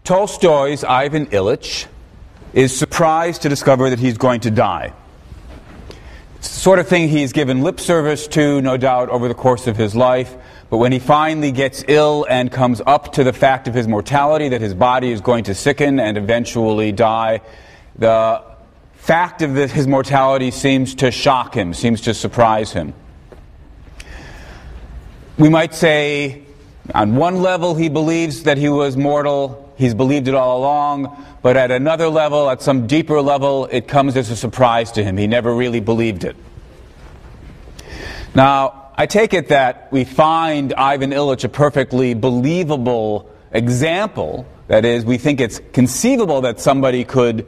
Tolstoy's Ivan Ilyich is surprised to discover that he's going to die. It's the sort of thing he's given lip service to, no doubt, over the course of his life. But when he finally gets ill and comes up to the fact of his mortality, that his body is going to sicken and eventually die, the fact of his mortality seems to shock him, seems to surprise him. We might say, on one level, he believes that he was mortal. He's believed it all along. But at another level, at some deeper level, it comes as a surprise to him. He never really believed it. Now, I take it that we find Ivan Ilyich a perfectly believable example. That is, we think it's conceivable that somebody could,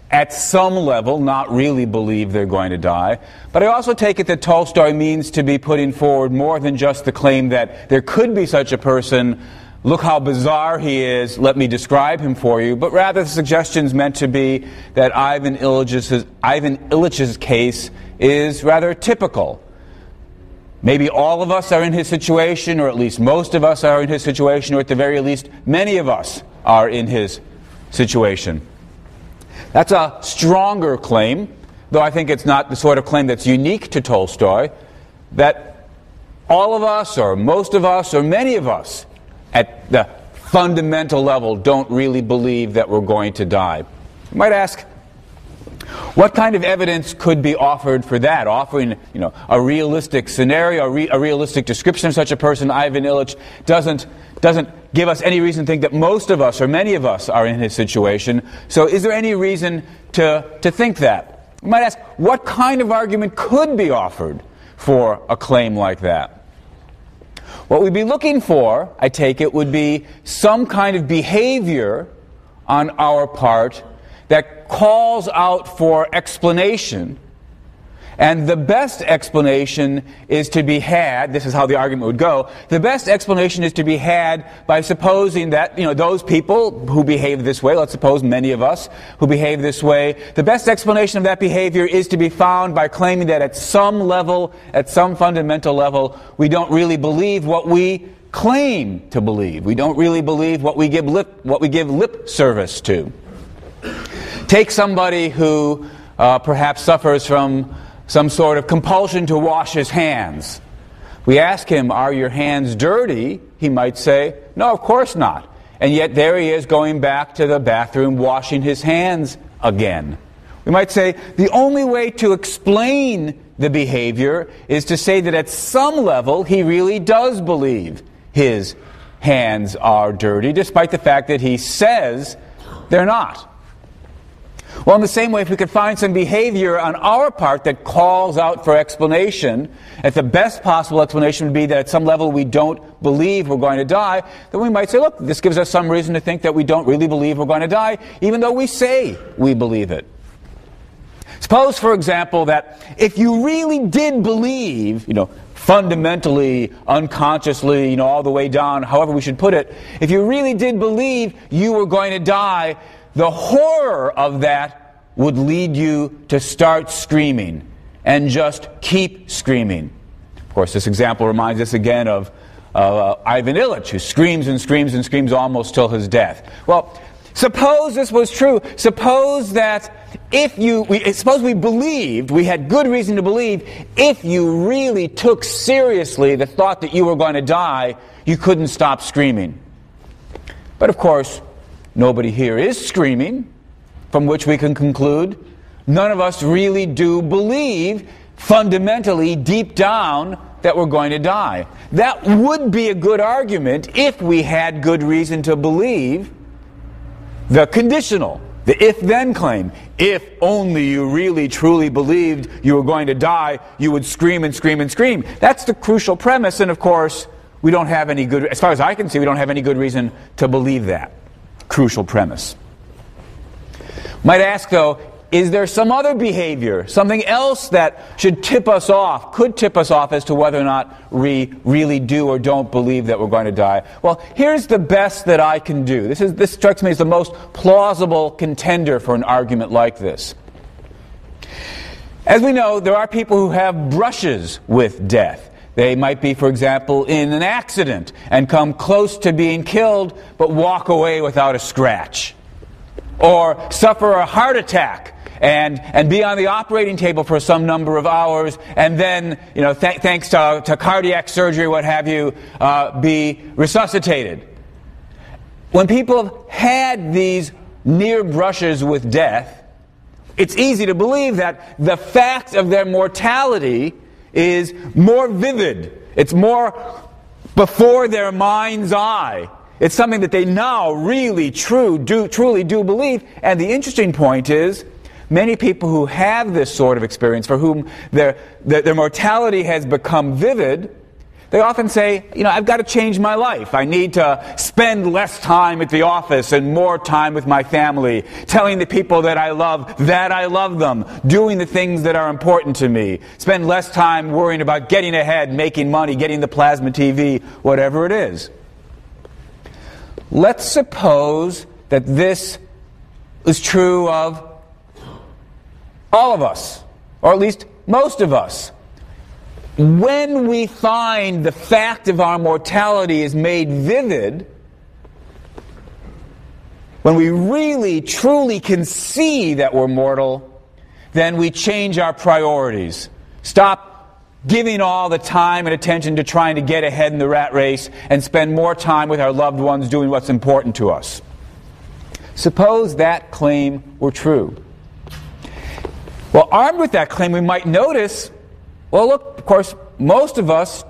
at some level, not really believe they're going to die. But I also take it that Tolstoy means to be putting forward more than just the claim that there could be such a person. Look how bizarre he is, let me describe him for you. But rather the suggestion's meant to be that Ivan Ilyich's case is rather typical. Maybe all of us are in his situation, or at least most of us are in his situation, or at the very least many of us are in his situation. That's a stronger claim, though I think it's not the sort of claim that's unique to Tolstoy, that all of us, or most of us, or many of us, at the fundamental level, don't really believe that we're going to die. You might ask, what kind of evidence could be offered for that? Offering, a realistic scenario, a realistic description of such a person, Ivan Ilyich, doesn't give us any reason to think that most of us or many of us are in his situation. So is there any reason to think that? You might ask, what kind of argument could be offered for a claim like that? What we'd be looking for, I take it, would be some kind of behavior on our part that calls out for explanation. And the best explanation is to be had, this is how the argument would go, the best explanation is to be had by supposing that, those people who behave this way, let's suppose many of us who behave this way, the best explanation of that behavior is to be found by claiming that at some level, at some fundamental level, we don't really believe what we claim to believe. We don't really believe what we give lip service to. Take somebody who perhaps suffers from some sort of compulsion to wash his hands. We ask him, are your hands dirty? He might say, no, of course not. And yet there he is going back to the bathroom washing his hands again. We might say, the only way to explain the behavior is to say that at some level he really does believe his hands are dirty, despite the fact that he says they're not. Well, in the same way, if we could find some behavior on our part that calls out for explanation, if the best possible explanation would be that at some level we don't believe we're going to die, then we might say, look, this gives us some reason to think that we don't really believe we're going to die, even though we say we believe it. Suppose, for example, that if you really did believe, fundamentally, unconsciously, all the way down, however we should put it, if you really did believe you were going to die, the horror of that would lead you to start screaming and just keep screaming. Of course, this example reminds us again of Ivan Ilyich, who screams and screams and screams almost till his death. Well, suppose this was true. Suppose that suppose we believed, we had good reason to believe, if you really took seriously the thought that you were going to die, you couldn't stop screaming. But of course, nobody here is screaming, from which we can conclude none of us really do believe, fundamentally, deep down, that we're going to die. That would be a good argument if we had good reason to believe the conditional, the if-then claim. If only you really, truly believed you were going to die, you would scream and scream and scream. That's the crucial premise, and of course, we don't have any good, as far as I can see, we don't have any good reason to believe that crucial premise. Might ask, though, is there some other behavior, something else that should tip us off, could tip us off as to whether or not we really do or don't believe that we're going to die? Well, here's the best that I can do. This strikes me as the most plausible contender for an argument like this. As we know, there are people who have brushes with death. They might be, for example, in an accident and come close to being killed, but walk away without a scratch. Or suffer a heart attack and be on the operating table for some number of hours, and then, thanks to cardiac surgery, what have you, be resuscitated. When people have had these near brushes with death, it's easy to believe that the fact of their mortality is more vivid. It's more before their mind's eye. It's something that they now really truly do believe. And the interesting point is, many people who have this sort of experience, for whom their mortality has become vivid, they often say, I've got to change my life. I need to spend less time at the office and more time with my family, telling the people that I love them, doing the things that are important to me, spend less time worrying about getting ahead, making money, getting the plasma TV, whatever it is. Let's suppose that this is true of all of us, or at least most of us. When we find the fact of our mortality is made vivid, when we really, truly can see that we're mortal, then we change our priorities. Stop giving all the time and attention to trying to get ahead in the rat race and spend more time with our loved ones doing what's important to us. Suppose that claim were true. Well, armed with that claim, we might notice, well, look, of course, most of us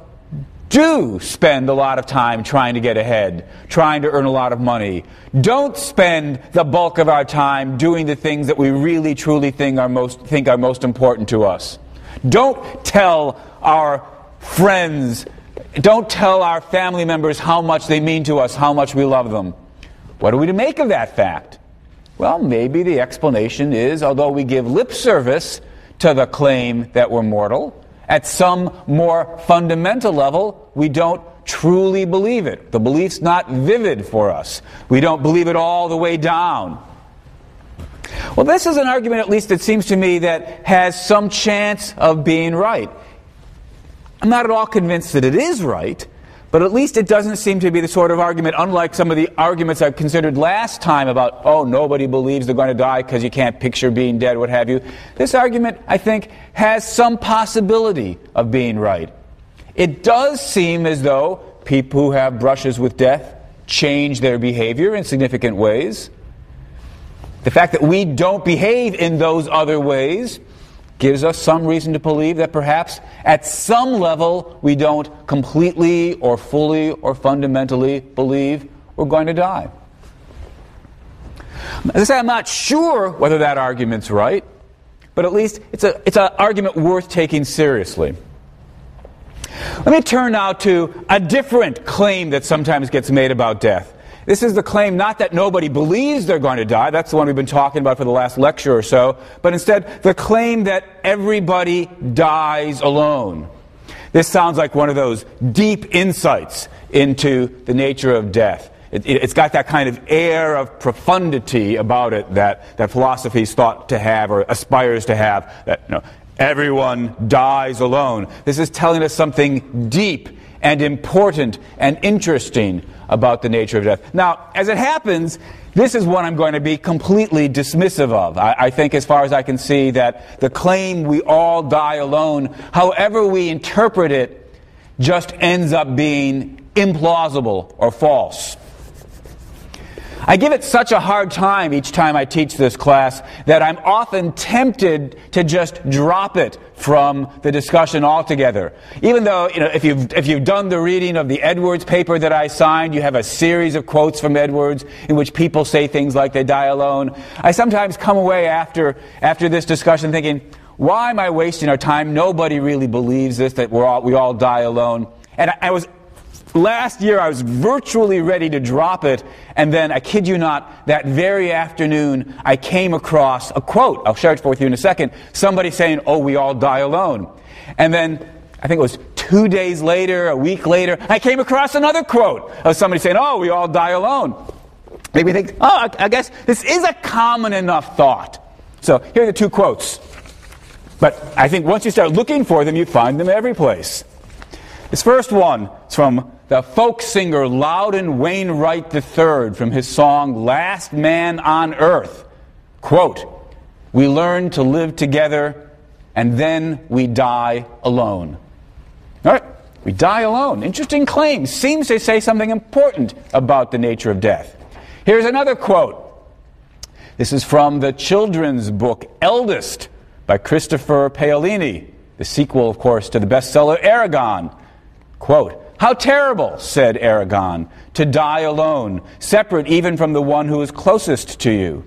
do spend a lot of time trying to get ahead, trying to earn a lot of money. Don't spend the bulk of our time doing the things that we really, truly think are most important to us. Don't tell our friends, don't tell our family members how much they mean to us, how much we love them. What are we to make of that fact? Well, maybe the explanation is, although we give lip service to the claim that we're mortal, at some more fundamental level, we don't truly believe it. The belief's not vivid for us. We don't believe it all the way down. Well, this is an argument, at least it seems to me, that has some chance of being right. I'm not at all convinced that it is right, but at least it doesn't seem to be the sort of argument, unlike some of the arguments I considered last time about, nobody believes they're going to die because you can't picture being dead, what have you. This argument, I think, has some possibility of being right. It does seem as though people who have brushes with death change their behavior in significant ways. The fact that we don't behave in those other ways gives us some reason to believe that perhaps at some level we don't completely or fully or fundamentally believe we're going to die. As I say, I'm not sure whether that argument's right, but at least it's an argument worth taking seriously. Let me turn now to a different claim that sometimes gets made about death. This is the claim not that nobody believes they're going to die, that's the one we've been talking about for the last lecture or so, but instead the claim that everybody dies alone. This sounds like one of those deep insights into the nature of death. It's got that kind of air of profundity about it that philosophy's thought to have or aspires to have, that everyone dies alone. This is telling us something deep and important and interesting about the nature of death. Now, as it happens, this is one I'm going to be completely dismissive of. I think, as far as I can see, that the claim we all die alone, however we interpret it, just ends up being implausible or false. I give it such a hard time each time I teach this class that I'm often tempted to just drop it from the discussion altogether. Even though, if you've done the reading of the Edwards paper that I signed, you have a series of quotes from Edwards in which people say things like they die alone. I sometimes come away after this discussion thinking, why am I wasting our time? Nobody really believes this, that we all die alone. And last year I was virtually ready to drop it, and then, I kid you not, that very afternoon I came across a quote. I'll share it with you in a second. Somebody saying, we all die alone. And then, I think it was 2 days later, a week later, I came across another quote of somebody saying, we all die alone. Made me think, I guess this is a common enough thought. So, here are the two quotes. But I think once you start looking for them, you find them every place. This first one is from the folk singer Loudon Wainwright III from his song Last Man on Earth. Quote, "We learn to live together and then we die alone." All right, we die alone. Interesting claim. Seems to say something important about the nature of death. Here's another quote. This is from the children's book Eldest by Christopher Paolini, the sequel, of course, to the bestseller Aragon. Quote, "How terrible," said Aragon, "to die alone, separate even from the one who is closest to you."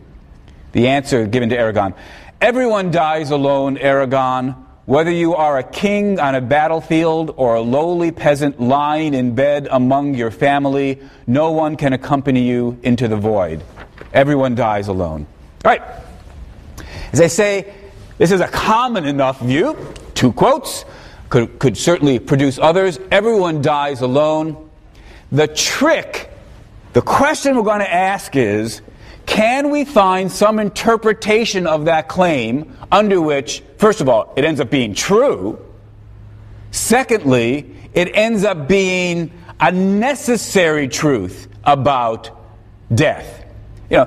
The answer given to Aragon, "Everyone dies alone, Aragon. Whether you are a king on a battlefield or a lowly peasant lying in bed among your family, no one can accompany you into the void. Everyone dies alone." All right. As I say, this is a common enough view. Two quotes. Could certainly produce others. Everyone dies alone. The trick, the question we're going to ask is, can we find some interpretation of that claim under which, first of all, it ends up being true. Secondly, it ends up being a necessary truth about death.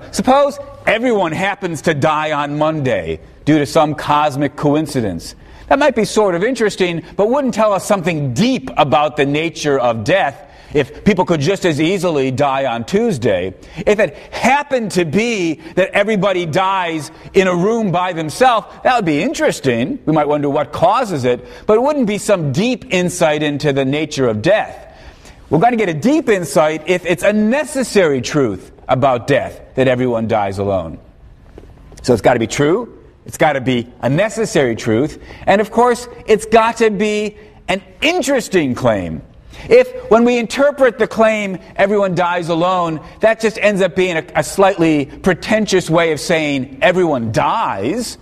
Suppose everyone happens to die on Monday due to some cosmic coincidence. That might be sort of interesting, but wouldn't tell us something deep about the nature of death if people could just as easily die on Tuesday. If it happened to be that everybody dies in a room by themselves, that would be interesting. We might wonder what causes it, but it wouldn't be some deep insight into the nature of death. We're going to get a deep insight if it's a necessary truth about death that everyone dies alone. So it's got to be true. It's got to be a necessary truth. And of course, it's got to be an interesting claim. If, when we interpret the claim, everyone dies alone, that just ends up being a slightly pretentious way of saying everyone dies,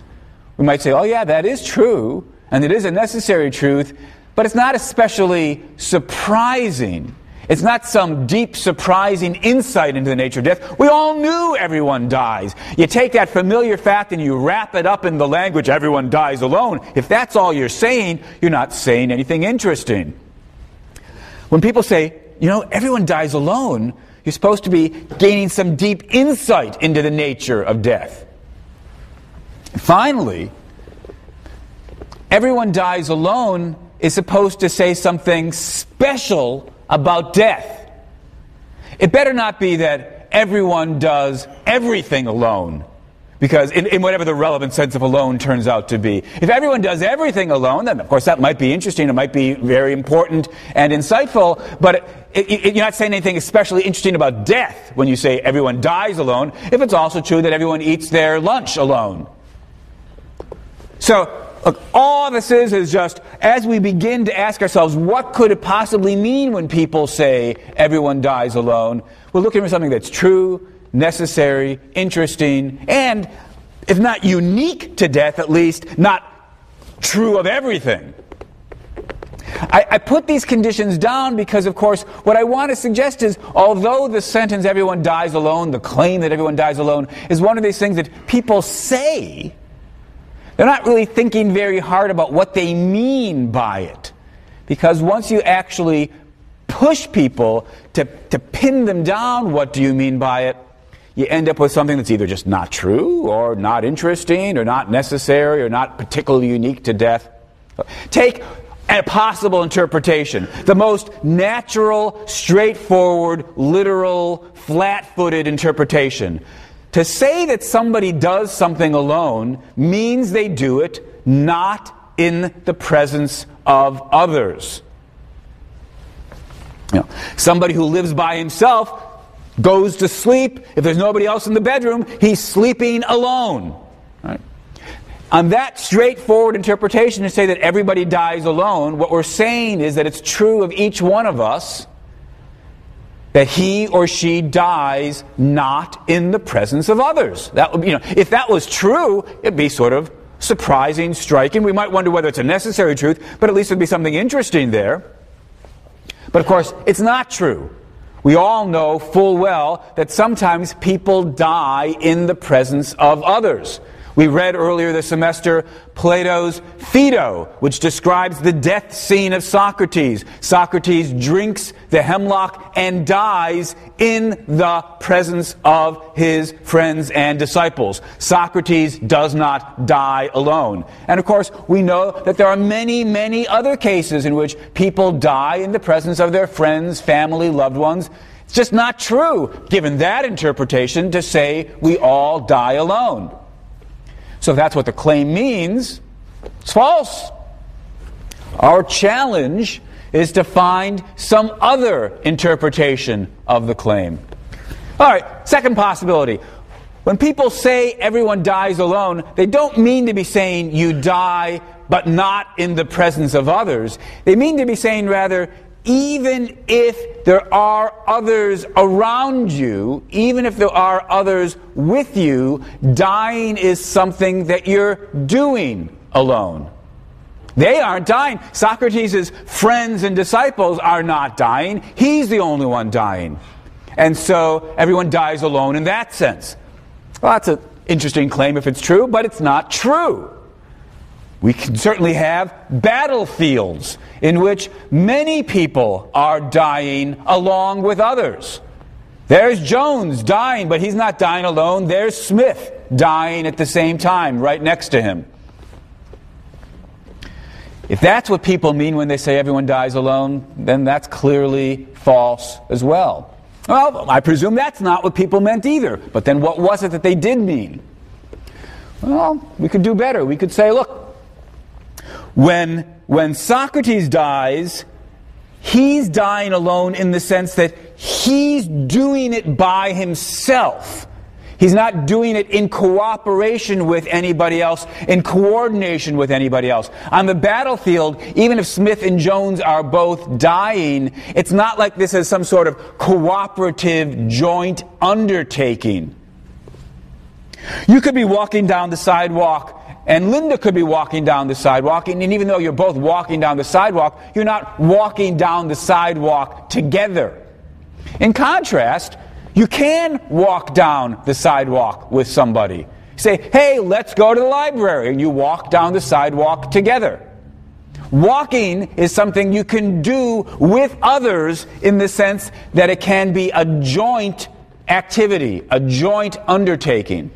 we might say, oh yeah, that is true, and it is a necessary truth, but it's not especially surprising. It's not some deep, surprising insight into the nature of death. We all knew everyone dies. You take that familiar fact and you wrap it up in the language, everyone dies alone. If that's all you're saying, you're not saying anything interesting. When people say, everyone dies alone, you're supposed to be gaining some deep insight into the nature of death. Finally, everyone dies alone is supposed to say something special about death. It better not be that everyone does everything alone, because in whatever the relevant sense of alone turns out to be. If everyone does everything alone, then of course that might be interesting, it might be very important and insightful, but you're not saying anything especially interesting about death when you say everyone dies alone, if it's also true that everyone eats their lunch alone. So, look, all this is just, as we begin to ask ourselves, what could it possibly mean when people say everyone dies alone? We're looking for something that's true, necessary, interesting, and, if not unique to death, at least not true of everything. I put these conditions down because, of course, what I want to suggest is, although the sentence everyone dies alone, the claim that everyone dies alone, is one of these things that people say, they're not really thinking very hard about what they mean by it. Because once you actually push people to pin them down, what do you mean by it, you end up with something that's either just not true, or not interesting, or not necessary, or not particularly unique to death. Take a possible interpretation. The most natural, straightforward, literal, flat-footed interpretation. To say that somebody does something alone means they do it not in the presence of others. Somebody who lives by himself goes to sleep. If there's nobody else in the bedroom, he's sleeping alone. Right? On that straightforward interpretation, to say that everybody dies alone, what we're saying is that it's true of each one of us that he or she dies not in the presence of others. That would be, if that was true, it'd be sort of surprising, striking. We might wonder whether it's a necessary truth, but at least there'd be something interesting there. But of course, it's not true. We all know full well that sometimes people die in the presence of others. We read earlier this semester Plato's Phaedo, which describes the death scene of Socrates. Socrates drinks the hemlock and dies in the presence of his friends and disciples. Socrates does not die alone. And of course, we know that there are many, many other cases in which people die in the presence of their friends, family, loved ones. It's just not true, given that interpretation, to say we all die alone. So if that's what the claim means, it's false. Our challenge is to find some other interpretation of the claim. All right, second possibility. When people say everyone dies alone, they don't mean to be saying you die but not in the presence of others. They mean to be saying rather, even if there are others around you, even if there are others with you, dying is something that you're doing alone. They aren't dying. Socrates' friends and disciples are not dying. He's the only one dying. And so everyone dies alone in that sense. Well, that's an interesting claim if it's true, but it's not true. We can certainly have battlefields in which many people are dying along with others. There's Jones dying, but he's not dying alone. There's Smith dying at the same time, right next to him. If that's what people mean when they say everyone dies alone, then that's clearly false as well. Well, I presume that's not what people meant either. But then what was it that they did mean? Well, we could do better. We could say, look, when Socrates dies, he's dying alone in the sense that he's doing it by himself. He's not doing it in cooperation with anybody else, in coordination with anybody else. On the battlefield, even if Smith and Jones are both dying, it's not like this is some sort of cooperative joint undertaking. You could be walking down the sidewalk, and Linda could be walking down the sidewalk, and even though you're both walking down the sidewalk, you're not walking down the sidewalk together. In contrast, you can walk down the sidewalk with somebody. You say, hey, let's go to the library, and you walk down the sidewalk together. Walking is something you can do with others in the sense that it can be a joint activity, a joint undertaking.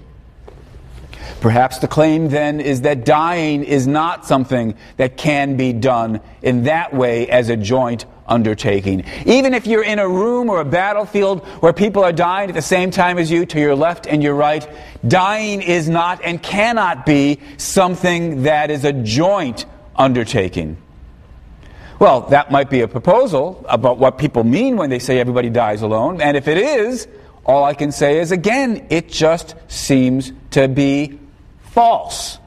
Perhaps the claim then is that dying is not something that can be done in that way as a joint undertaking. Even if you're in a room or a battlefield where people are dying at the same time as you, to your left and your right, dying is not and cannot be something that is a joint undertaking. Well, that might be a proposal about what people mean when they say everybody dies alone, and if it is, all I can say is, again, it just seems to be false.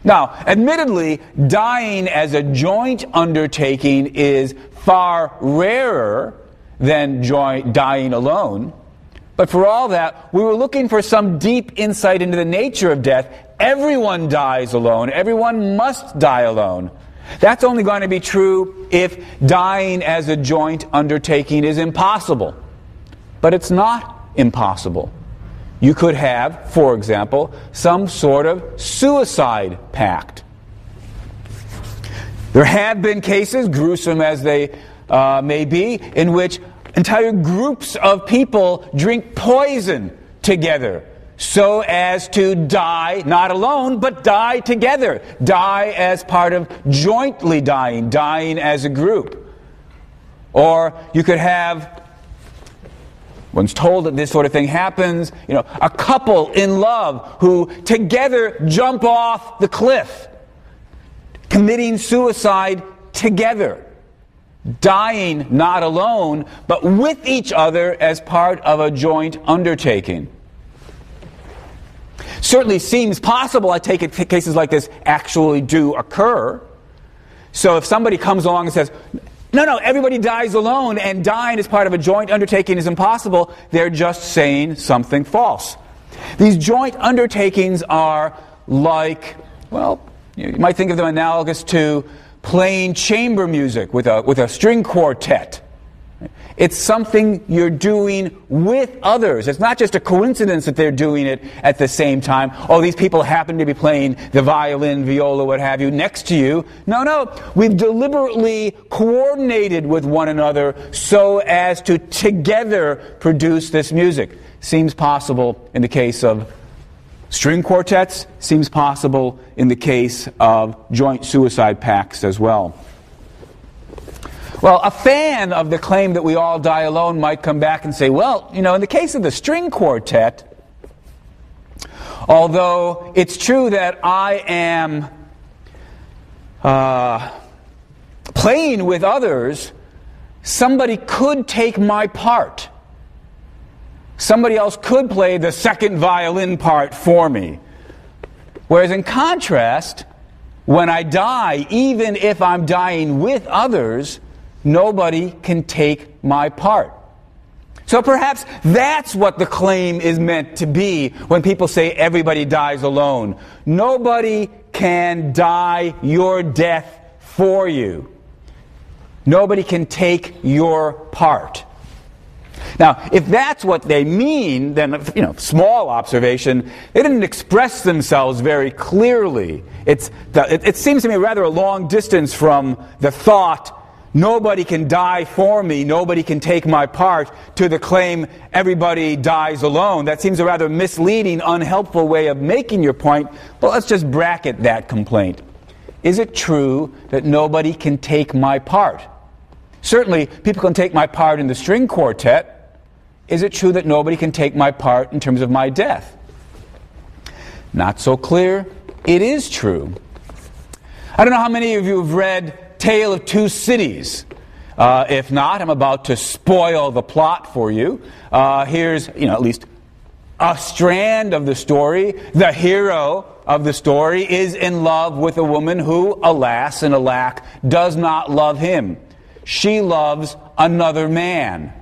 Now, admittedly, dying as a joint undertaking is far rarer than dying alone. But for all that, we were looking for some deep insight into the nature of death. Everyone dies alone. Everyone must die alone. That's only going to be true if dying as a joint undertaking is impossible. But it's not impossible. You could have, for example, some sort of suicide pact. There have been cases, gruesome as they may be, in which entire groups of people drink poison together so as to die, not alone, but die together. Die as part of jointly dying, dying as a group. Or you could have, one's told that this sort of thing happens, a couple in love who together jump off the cliff, committing suicide together, dying not alone, but with each other as part of a joint undertaking. Certainly seems possible. I take it cases like this actually do occur. So if somebody comes along and says, no, everybody dies alone, and dying as part of a joint undertaking is impossible, they're just saying something false. These joint undertakings are like, well, you might think of them analogous to playing chamber music with a string quartet. It's something you're doing with others. It's not just a coincidence that they're doing it at the same time. Oh, these people happen to be playing the violin, viola, what have you, next to you. No. We've deliberately coordinated with one another so as to together produce this music. Seems possible in the case of string quartets. Seems possible in the case of joint suicide pacts as well. Well, a fan of the claim that we all die alone might come back and say, well, in the case of the string quartet, although it's true that I am playing with others, somebody could take my part. Somebody else could play the second violin part for me. Whereas in contrast, when I die, even if I'm dying with others, nobody can take my part. So perhaps that's what the claim is meant to be when people say everybody dies alone. Nobody can die your death for you. Nobody can take your part. Now, if that's what they mean, then, small observation, they didn't express themselves very clearly. It seems to me rather a long distance from the thought, nobody can die for me, nobody can take my part, to the claim, everybody dies alone. That seems a rather misleading, unhelpful way of making your point, but let's just bracket that complaint. Is it true that nobody can take my part? Certainly, people can take my part in the string quartet. Is it true that nobody can take my part in terms of my death? Not so clear. It is true. I don't know how many of you have read Tale of Two Cities. If not, I'm about to spoil the plot for you. Here's, at least a strand of the story. The hero of the story is in love with a woman who, alas and alack, does not love him. She loves another man.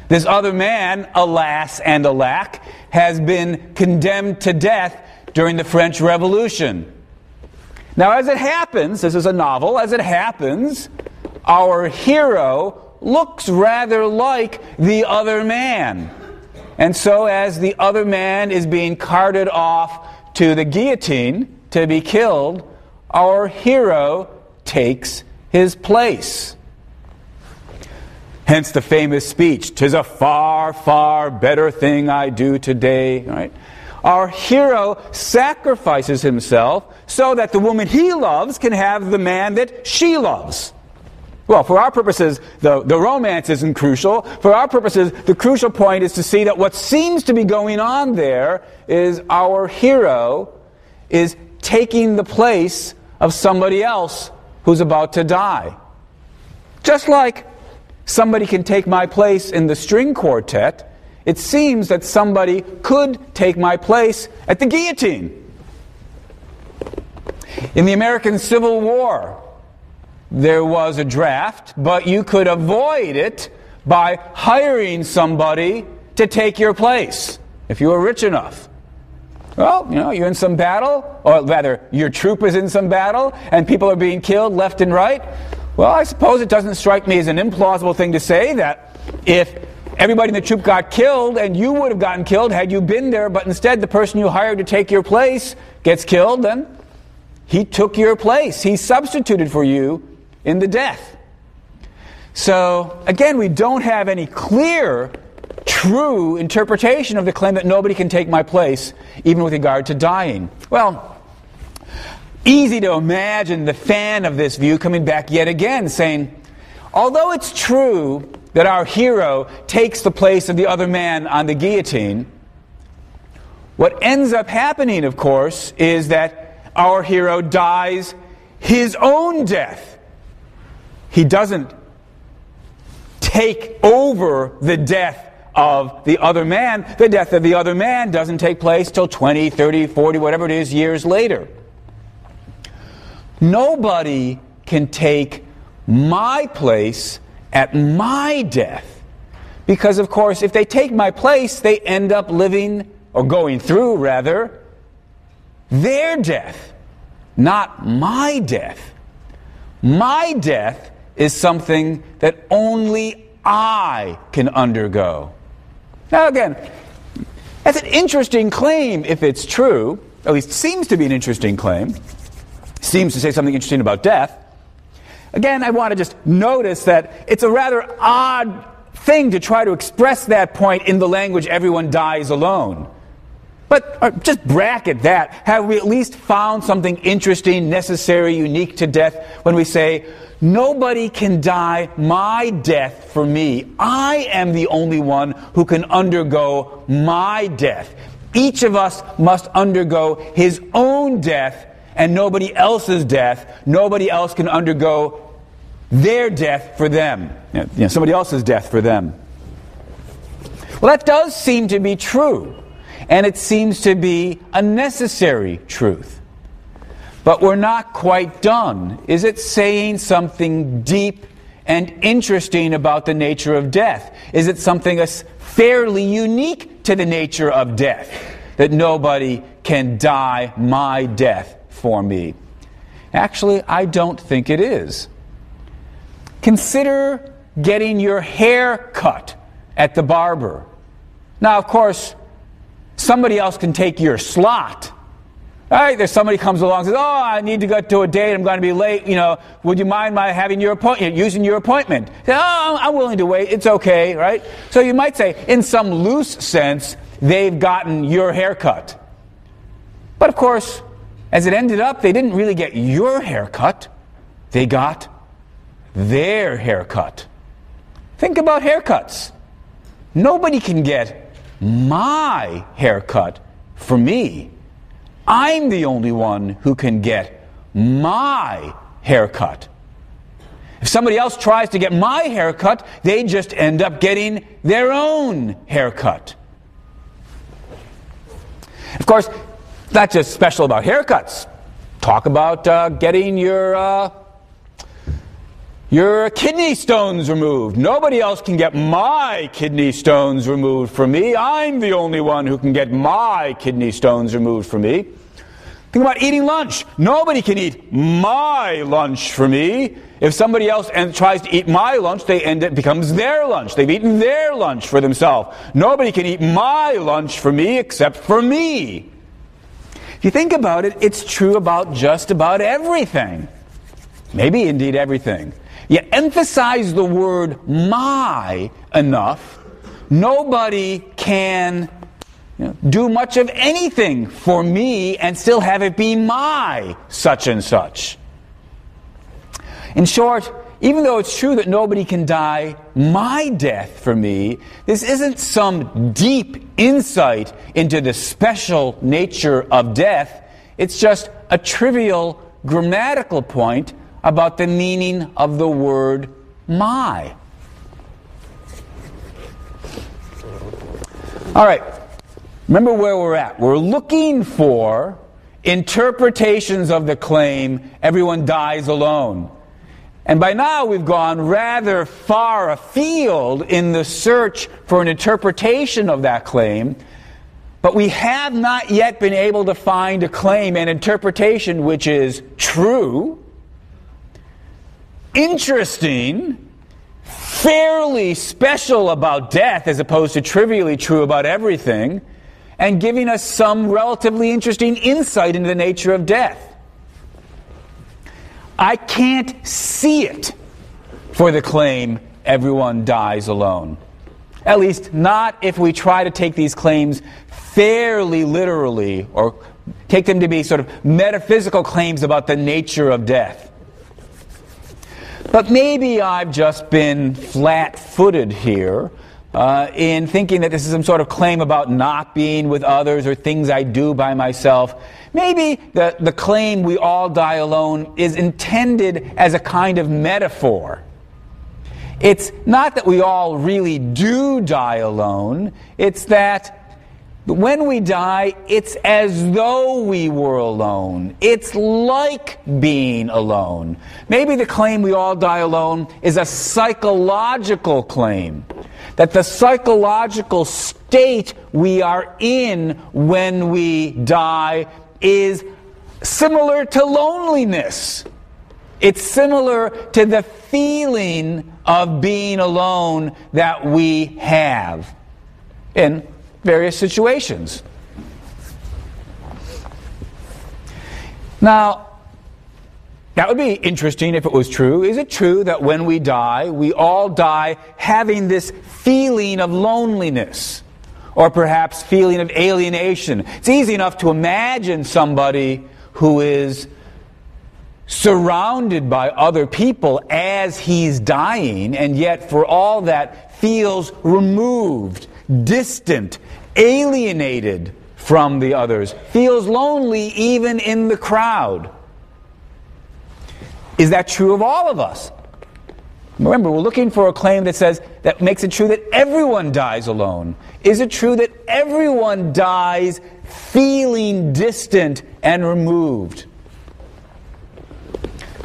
This other man, alas and alack, has been condemned to death during the French Revolution. Now, as it happens, this is a novel, as it happens, our hero looks rather like the other man. And so as the other man is being carted off to the guillotine to be killed, our hero takes his place. Hence the famous speech, "'Tis a far, far better thing I do today." Right? Our hero sacrifices himself so that the woman he loves can have the man that she loves. Well, for our purposes, the romance isn't crucial. For our purposes, the crucial point is to see that what seems to be going on there is our hero is taking the place of somebody else who's about to die. Just like somebody can take my place in the string quartet, it seems that somebody could take my place at the guillotine. In the American Civil War, there was a draft, but you could avoid it by hiring somebody to take your place, if you were rich enough. Well, you're in some battle, or rather, your troop is in some battle, and people are being killed left and right. Well, I suppose it doesn't strike me as an implausible thing to say that if everybody in the troop got killed and you would have gotten killed had you been there, but instead the person you hired to take your place gets killed, then he took your place. He substituted for you in the death. So, again, we don't have any clear, true interpretation of the claim that nobody can take my place, even with regard to dying. Well, easy to imagine the fan of this view coming back yet again, saying, although it's true that our hero takes the place of the other man on the guillotine, what ends up happening, of course, is that our hero dies his own death. He doesn't take over the death of the other man. The death of the other man doesn't take place till 20, 30, 40, whatever it is, years later. Nobody can take my place at my death. Because, of course, if they take my place, they end up living, or going through, rather, their death, not my death. My death is something that only I can undergo. Now again, that's an interesting claim if it's true. At least seems to be an interesting claim. Seems to say something interesting about death. Again, I want to just notice that it's a rather odd thing to try to express that point in the language everyone dies alone. But just bracket that. Have we at least found something interesting, necessary, unique to death when we say, nobody can die my death for me. I am the only one who can undergo my death. Each of us must undergo his own death and nobody else's death. Nobody else can undergo their death for them. Somebody else's death for them. Well, that does seem to be true. And it seems to be a necessary truth. But we're not quite done. Is it saying something deep and interesting about the nature of death? Is it something fairly unique to the nature of death, that nobody can die my death for me? Actually, I don't think it is. Consider getting your hair cut at the barber. Now, of course, somebody else can take your slot. All right, there's somebody comes along and says, oh, I need to go to a date, I'm going to be late, would you mind my having your appointment, using your appointment? Say, oh, I'm willing to wait, it's okay, right? So you might say, in some loose sense, they've gotten your haircut. But of course, as it ended up, they didn't really get your haircut, they got their haircut. Think about haircuts. Nobody can get my haircut for me. I'm the only one who can get my haircut. If somebody else tries to get my haircut, they just end up getting their own haircut. Of course, it's not just special about haircuts. Talk about getting your kidney stones removed. Nobody else can get my kidney stones removed for me. I'm the only one who can get my kidney stones removed for me. Think about eating lunch. Nobody can eat my lunch for me. If somebody else tries to eat my lunch, it becomes their lunch. They've eaten their lunch for themselves. Nobody can eat my lunch for me except for me. If you think about it, it's true about just about everything. Maybe indeed everything. You emphasize the word my enough, nobody can do much of anything for me and still have it be my such and such. In short, even though it's true that nobody can die my death for me, this isn't some deep insight into the special nature of death. It's just a trivial grammatical point about the meaning of the word my. All right, remember where we're at. We're looking for interpretations of the claim, everyone dies alone. And by now we've gone rather far afield in the search for an interpretation of that claim, but we have not yet been able to find a claim, an interpretation which is true, interesting, fairly special about death as opposed to trivially true about everything, and giving us some relatively interesting insight into the nature of death. I can't see it for the claim, everyone dies alone. At least not if we try to take these claims fairly literally, or take them to be sort of metaphysical claims about the nature of death. But maybe I've just been flat-footed here in thinking that this is some sort of claim about not being with others or things I do by myself. Maybe the claim we all die alone is intended as a kind of metaphor. It's not that we all really do die alone. It's that when we die, it's as though we were alone. It's like being alone. Maybe the claim we all die alone is a psychological claim. That the psychological state we are in when we die is similar to loneliness. It's similar to the feeling of being alone that we have in various situations. Now, that would be interesting if it was true. Is it true that when we die, we all die having this feeling of loneliness? Or perhaps feeling of alienation? It's easy enough to imagine somebody who is surrounded by other people as he's dying, and yet for all that feels removed, distant, alienated from the others, feels lonely even in the crowd. Is that true of all of us? Remember, we're looking for a claim that makes it true that everyone dies alone. Is it true that everyone dies feeling distant and removed?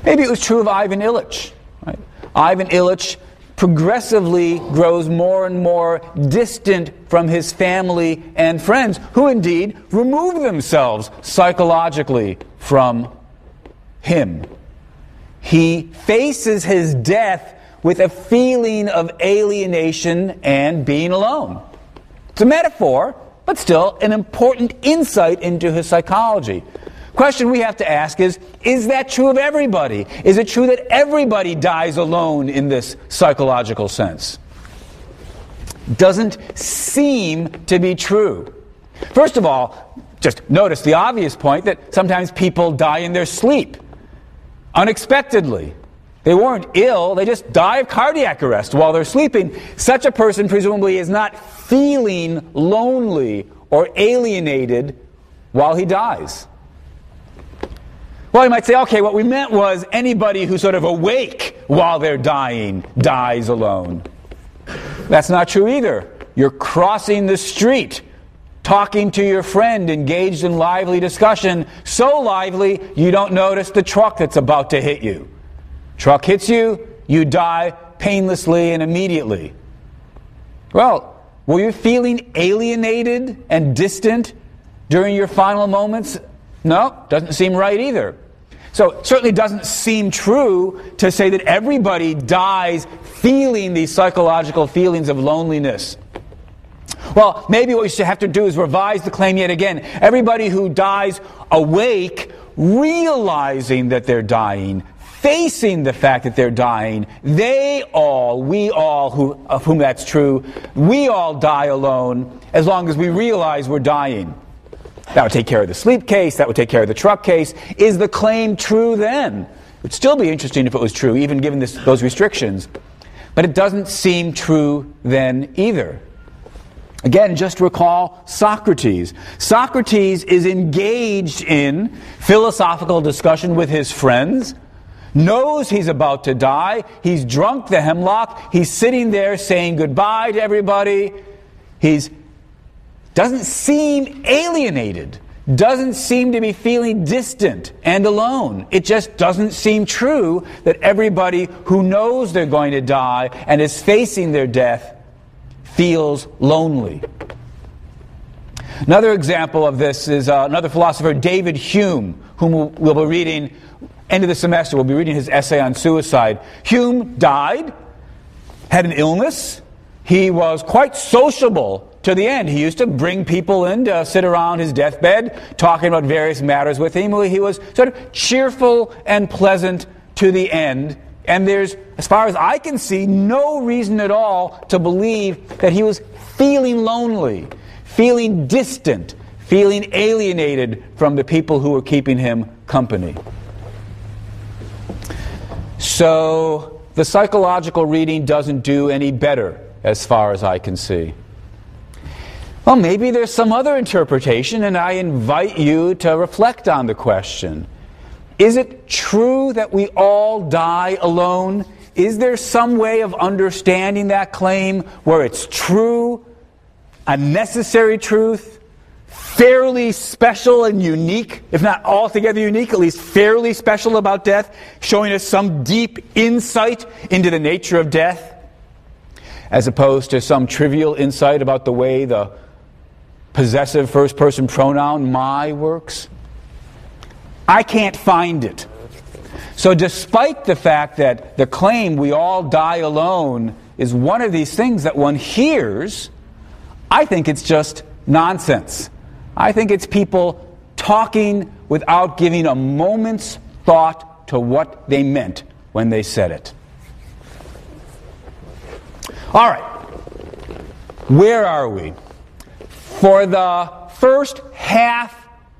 Maybe it was true of Ivan Illich. Right? Ivan Illich progressively grows more and more distant from his family and friends, who indeed remove themselves psychologically from him. He faces his death with a feeling of alienation and being alone. It's a metaphor, but still an important insight into his psychology. Question we have to ask is that true of everybody? Is it true that everybody dies alone in this psychological sense? Doesn't seem to be true. First of all, just notice the obvious point that sometimes people die in their sleep, unexpectedly. They weren't ill, they just die of cardiac arrest while they're sleeping. Such a person presumably is not feeling lonely or alienated while he dies. Well, you might say, okay, what we meant was anybody who's sort of awake while they're dying dies alone. That's not true either. You're crossing the street, talking to your friend, engaged in lively discussion, so lively you don't notice the truck that's about to hit you. Truck hits you, you die painlessly and immediately. Well, were you feeling alienated and distant during your final moments? No, doesn't seem right either. So it certainly doesn't seem true to say that everybody dies feeling these psychological feelings of loneliness. Well, maybe what we should have to do is revise the claim yet again. Everybody who dies awake, realizing that they're dying, facing the fact that they're dying, we all, of whom that's true, we all die alone as long as we realize we're dying. That would take care of the sleep case, that would take care of the truck case. Is the claim true then? It would still be interesting if it was true, even given those restrictions. But it doesn't seem true then either. Again, just recall Socrates. Socrates is engaged in philosophical discussion with his friends, knows he's about to die, he's drunk the hemlock, he's sitting there saying goodbye to everybody. Doesn't seem alienated, doesn't seem to be feeling distant and alone. It just doesn't seem true that everybody who knows they're going to die and is facing their death feels lonely. Another example of this is another philosopher, David Hume, whom we'll be reading end of the semester. We'll be reading his essay on suicide. Hume died, had an illness. He was quite sociable to the end. He used to bring people in to sit around his deathbed, talking about various matters with him. He was sort of cheerful and pleasant to the end. And there's, as far as I can see, no reason at all to believe that he was feeling lonely, feeling distant, feeling alienated from the people who were keeping him company. So the psychological reading doesn't do any better as far as I can see. Well, maybe there's some other interpretation, and I invite you to reflect on the question. Is it true that we all die alone? Is there some way of understanding that claim where it's true, a necessary truth, fairly special and unique, if not altogether unique, at least fairly special about death, showing us some deep insight into the nature of death, as opposed to some trivial insight about the way the possessive first-person pronoun my works? I can't find it. So despite the fact that the claim we all die alone is one of these things that one hears, I think it's just nonsense. I think it's people talking without giving a moment's thought to what they meant when they said it. All right. Where are we? For the first half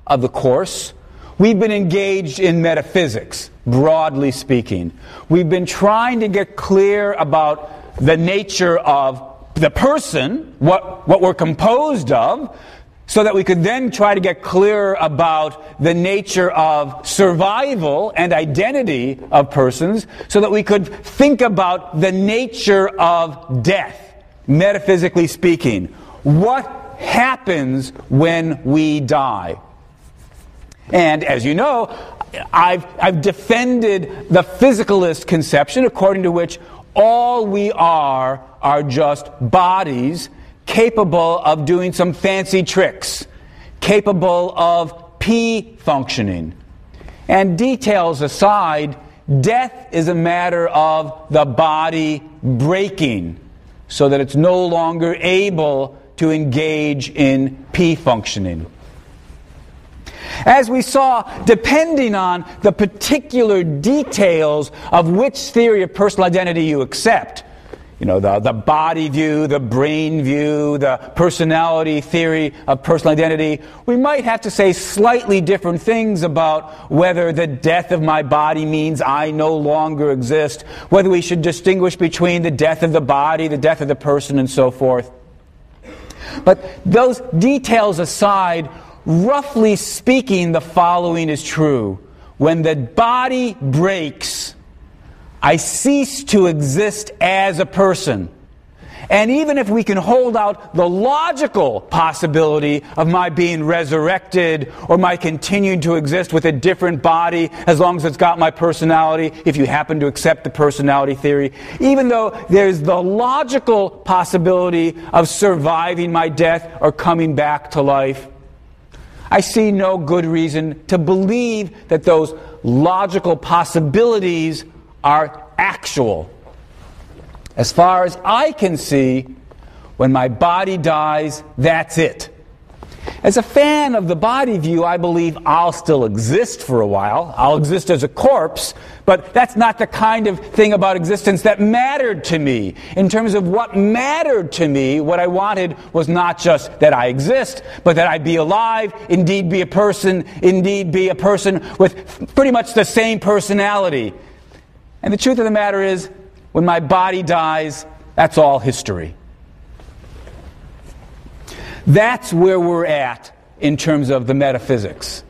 of the course, we've been engaged in metaphysics, broadly speaking. We've been trying to get clear about the nature of the person, what we're composed of, so that we could then try to get clearer about the nature of survival and identity of persons, so that we could think about the nature of death, metaphysically speaking. What happens when we die? And as you know, I've defended the physicalist conception according to which all we are just bodies capable of doing some fancy tricks, capable of P functioning. And details aside, death is a matter of the body breaking so that it's no longer able to engage in P functioning. As we saw, depending on the particular details of which theory of personal identity you accept, the body view, the brain view, the personality theory of personal identity, we might have to say slightly different things about whether the death of my body means I no longer exist, whether we should distinguish between the death of the body, the death of the person, and so forth. But those details aside, roughly speaking, the following is true. When the body breaks, I cease to exist as a person. And even if we can hold out the logical possibility of my being resurrected or my continuing to exist with a different body as long as it's got my personality, if you happen to accept the personality theory, even though there's the logical possibility of surviving my death or coming back to life, I see no good reason to believe that those logical possibilities are actual. As far as I can see, when my body dies, that's it. As a fan of the body view, I believe I'll still exist for a while. I'll exist as a corpse, but that's not the kind of thing about existence that mattered to me. In terms of what mattered to me, what I wanted was not just that I exist, but that I be alive, indeed be a person with pretty much the same personality. And the truth of the matter is, when my body dies, that's all history. That's where we're at in terms of the metaphysics.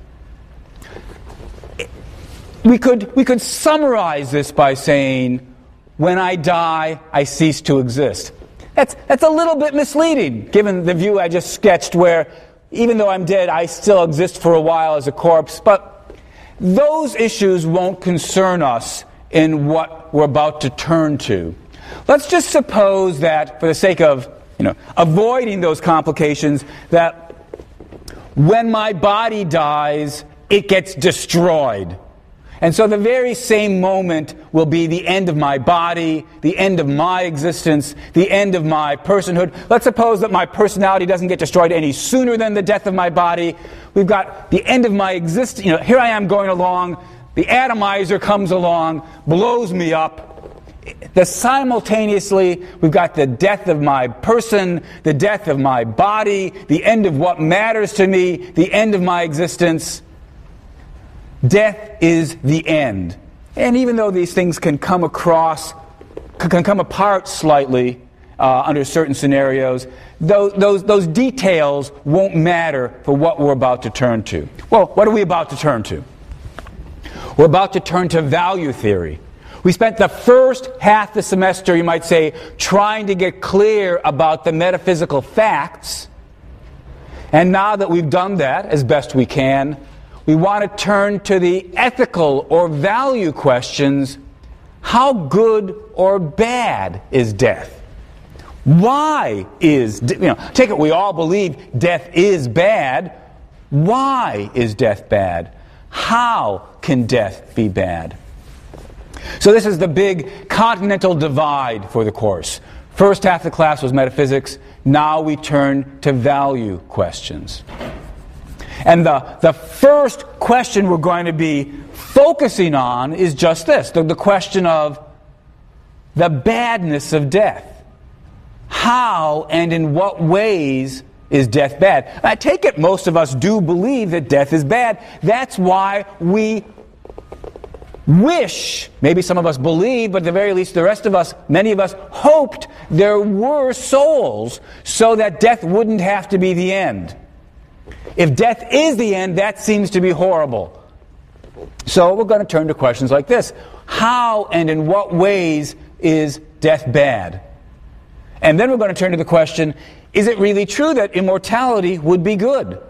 We could summarize this by saying, when I die, I cease to exist. That's a little bit misleading, given the view I just sketched, where even though I'm dead, I still exist for a while as a corpse. But those issues won't concern us in what we're about to turn to. Let's just suppose that, for the sake of avoiding those complications, that when my body dies, it gets destroyed. And so the very same moment will be the end of my body, the end of my existence, the end of my personhood. Let's suppose that my personality doesn't get destroyed any sooner than the death of my body. We've got the end of my existence. Here I am going along. The atomizer comes along, blows me up. Simultaneously, we've got the death of my person, the death of my body, the end of what matters to me, the end of my existence. Death is the end. And even though these things can come apart slightly under certain scenarios, those details won't matter for what we're about to turn to. Well, what are we about to turn to? We're about to turn to value theory. We spent the first half of the semester, you might say, trying to get clear about the metaphysical facts. And now that we've done that as best we can, we want to turn to the ethical or value questions. How good or bad is death? Why is, take it we all believe death is bad. Why is death bad? How can death be bad? So this is the big continental divide for the course. First half of the class was metaphysics. Now we turn to value questions. And the first question we're going to be focusing on is just this, the question of the badness of death. How and in what ways is death bad? I take it most of us do believe that death is bad. That's why we wish, maybe some of us believe, but at the very least the rest of us, many of us, hoped there were souls so that death wouldn't have to be the end. If death is the end, that seems to be horrible. So we're going to turn to questions like this. How and in what ways is death bad? And then we're going to turn to the question, is it really true that immortality would be good?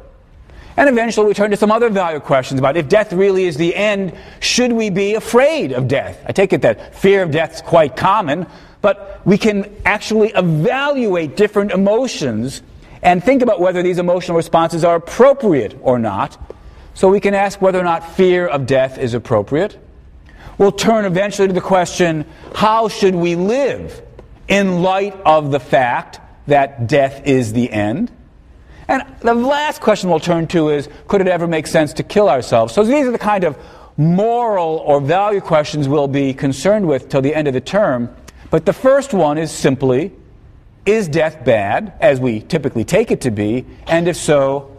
And eventually we turn to some other value questions about if death really is the end, should we be afraid of death? I take it that fear of death is quite common, but we can actually evaluate different emotions and think about whether these emotional responses are appropriate or not. So we can ask whether or not fear of death is appropriate. We'll turn eventually to the question, how should we live in light of the fact that death is the end? And the last question we'll turn to is, could it ever make sense to kill ourselves? So these are the kind of moral or value questions we'll be concerned with till the end of the term. But the first one is simply, is death bad, as we typically take it to be? And if so,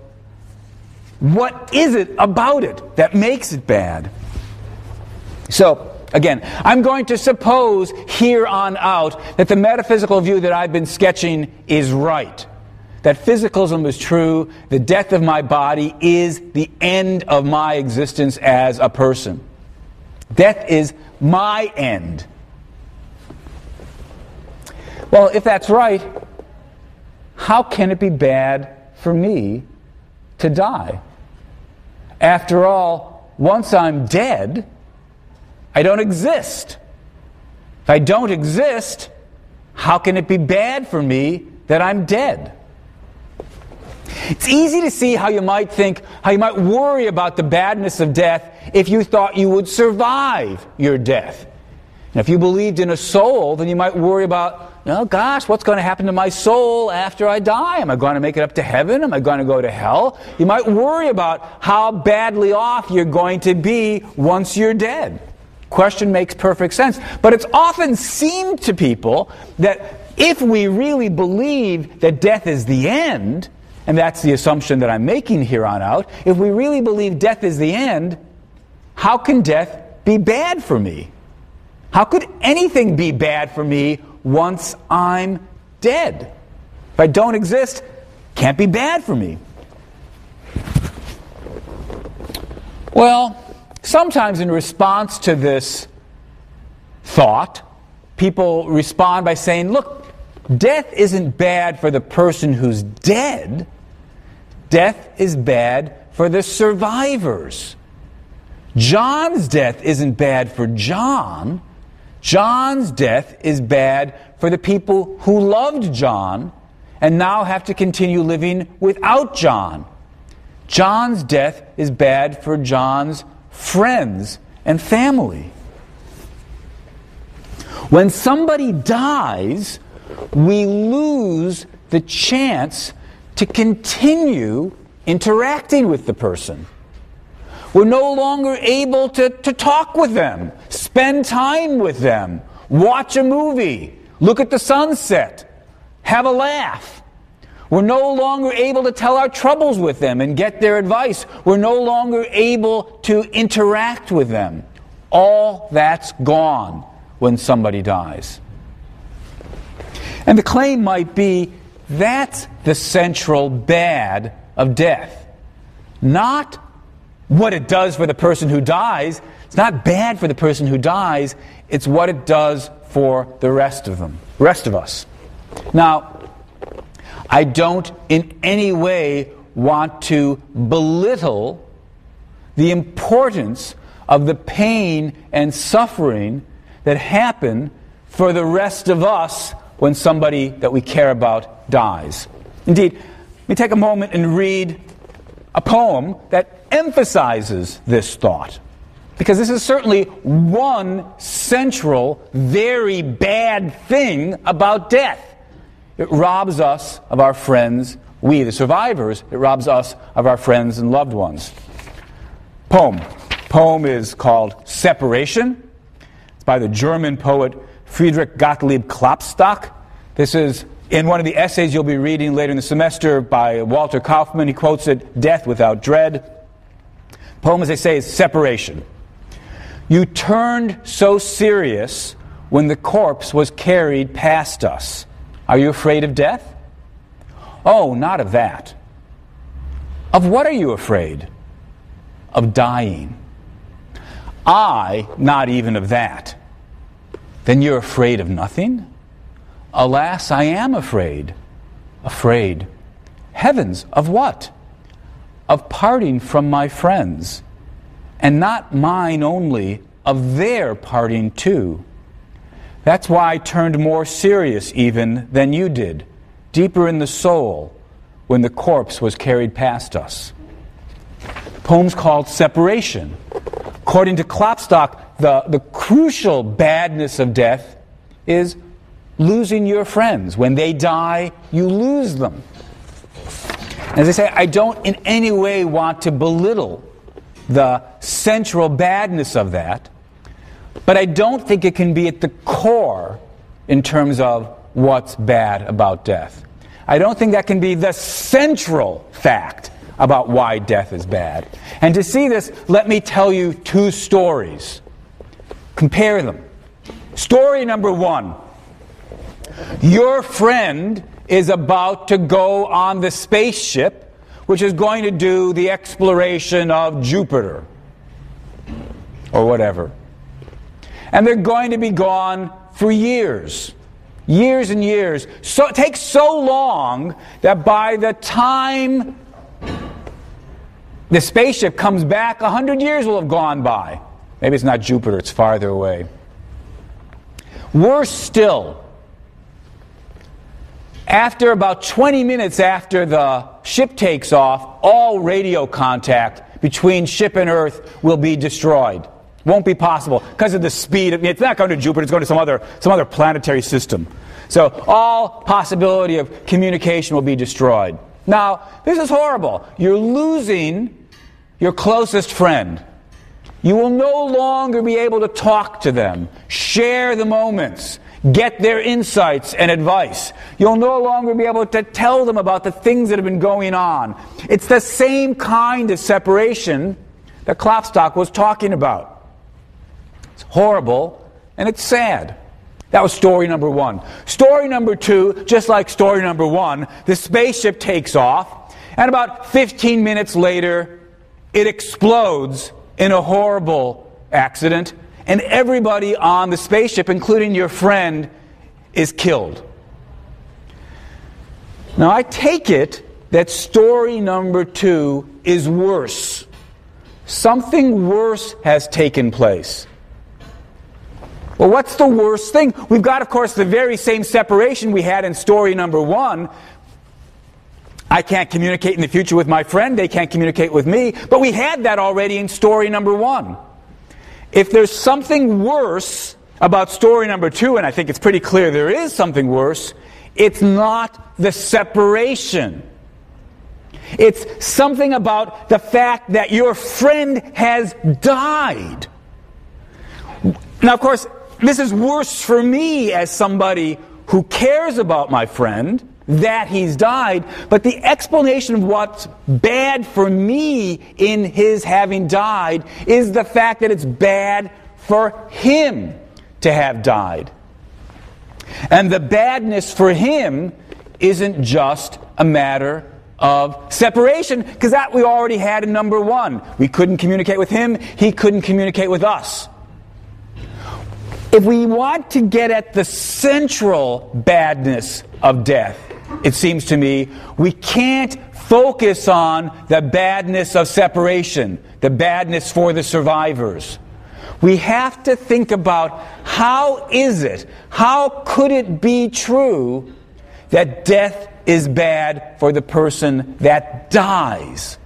what is it about it that makes it bad? So, again, I'm going to suppose here on out that the metaphysical view that I've been sketching is right. That physicalism is true, the death of my body is the end of my existence as a person. Death is my end. Well, if that's right, how can it be bad for me to die? After all, once I'm dead, I don't exist. If I don't exist, how can it be bad for me that I'm dead? It's easy to see how you might worry about the badness of death if you thought you would survive your death. And if you believed in a soul, then you might worry about, oh gosh, what's going to happen to my soul after I die? Am I going to make it up to heaven? Am I going to go to hell? You might worry about how badly off you're going to be once you're dead. Question makes perfect sense. But it's often seemed to people that if we really believe that death is the end, and that's the assumption that I'm making here on out, if we really believe death is the end, how can death be bad for me? How could anything be bad for me once I'm dead? If I don't exist, can't be bad for me. Well, sometimes in response to this thought, people respond by saying, look, death isn't bad for the person who's dead. Death is bad for the survivors. John's death isn't bad for John. John's death is bad for the people who loved John and now have to continue living without John. John's death is bad for John's friends and family. When somebody dies, we lose the chance to continue interacting with the person. We're no longer able to talk with them, spend time with them, watch a movie, look at the sunset, have a laugh. We're no longer able to tell our troubles with them and get their advice. We're no longer able to interact with them. All that's gone when somebody dies. And the claim might be, that's the central bad of death. Not what it does for the person who dies. It's not bad for the person who dies. It's what it does for the rest of us. Now, I don't in any way want to belittle the importance of the pain and suffering that happen for the rest of us when somebody that we care about dies. Indeed, let me take a moment and read a poem that emphasizes this thought. Because this is certainly one central, very bad thing about death. It robs us of our friends, we, the survivors, it robs us of our friends and loved ones. Poem. Poem is called Separation. It's by the German poet Friedrich Gottlieb Klopstock. This is in one of the essays you'll be reading later in the semester by Walter Kaufmann. He quotes it, Death Without Dread. Poem, as they say, is Separation. You turned so serious when the corpse was carried past us. Are you afraid of death? Oh, not of that. Of what are you afraid? Of dying. I, not even of that. Then you're afraid of nothing? Alas, I am afraid. Afraid. Heavens, of what? Of parting from my friends. And not mine only, of their parting too. That's why I turned more serious even than you did, deeper in the soul, when the corpse was carried past us. The poem's called Separation. According to Klopstock, the crucial badness of death is losing your friends. When they die, you lose them. As I say, I don't in any way want to belittle the central badness of that, but I don't think it can be at the core in terms of what's bad about death. I don't think that can be the central fact about why death is bad. And to see this, let me tell you two stories. Compare them. Story number one. Your friend is about to go on the spaceship which is going to do the exploration of Jupiter or whatever. And they're going to be gone for years. Years and years. So it takes so long that by the time the spaceship comes back, 100 years will have gone by. Maybe it's not Jupiter, it's farther away. Worse still, after about 20 minutes after the ship takes off, all radio contact between ship and Earth will be destroyed. Won't be possible because of the speed. It's not going to Jupiter, it's going to some other planetary system. So all possibility of communication will be destroyed. Now, this is horrible. You're losing your closest friend. You will no longer be able to talk to them, share the moments, get their insights and advice. You'll no longer be able to tell them about the things that have been going on. It's the same kind of separation that Klopstock was talking about. It's horrible and it's sad. That was story number one. Story number two, just like story number one, the spaceship takes off, and about 15 minutes later, it explodes in a horrible accident, and everybody on the spaceship, including your friend, is killed. Now, I take it that story number two is worse. Something worse has taken place. Well, what's the worst thing? We've got, of course, the very same separation we had in story number one. I can't communicate in the future with my friend. They can't communicate with me. But we had that already in story number one. If there's something worse about story number two, and I think it's pretty clear there is something worse, it's not the separation. It's something about the fact that your friend has died. Now, of course, this is worse for me as somebody who cares about my friend, that he's died, but the explanation of what's bad for me in his having died is the fact that it's bad for him to have died. And the badness for him isn't just a matter of separation, because that we already had in number one. We couldn't communicate with him, he couldn't communicate with us. If we want to get at the central badness of death, it seems to me, we can't focus on the badness of separation, the badness for the survivors. We have to think about how could it be true that death is bad for the person that dies?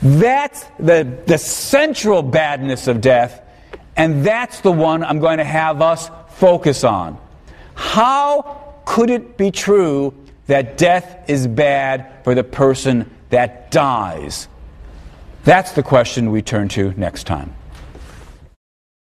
That's the central badness of death, and that's the one I'm going to have us focus on. How could it be true that death is bad for the person that dies? That's the question we turn to next time.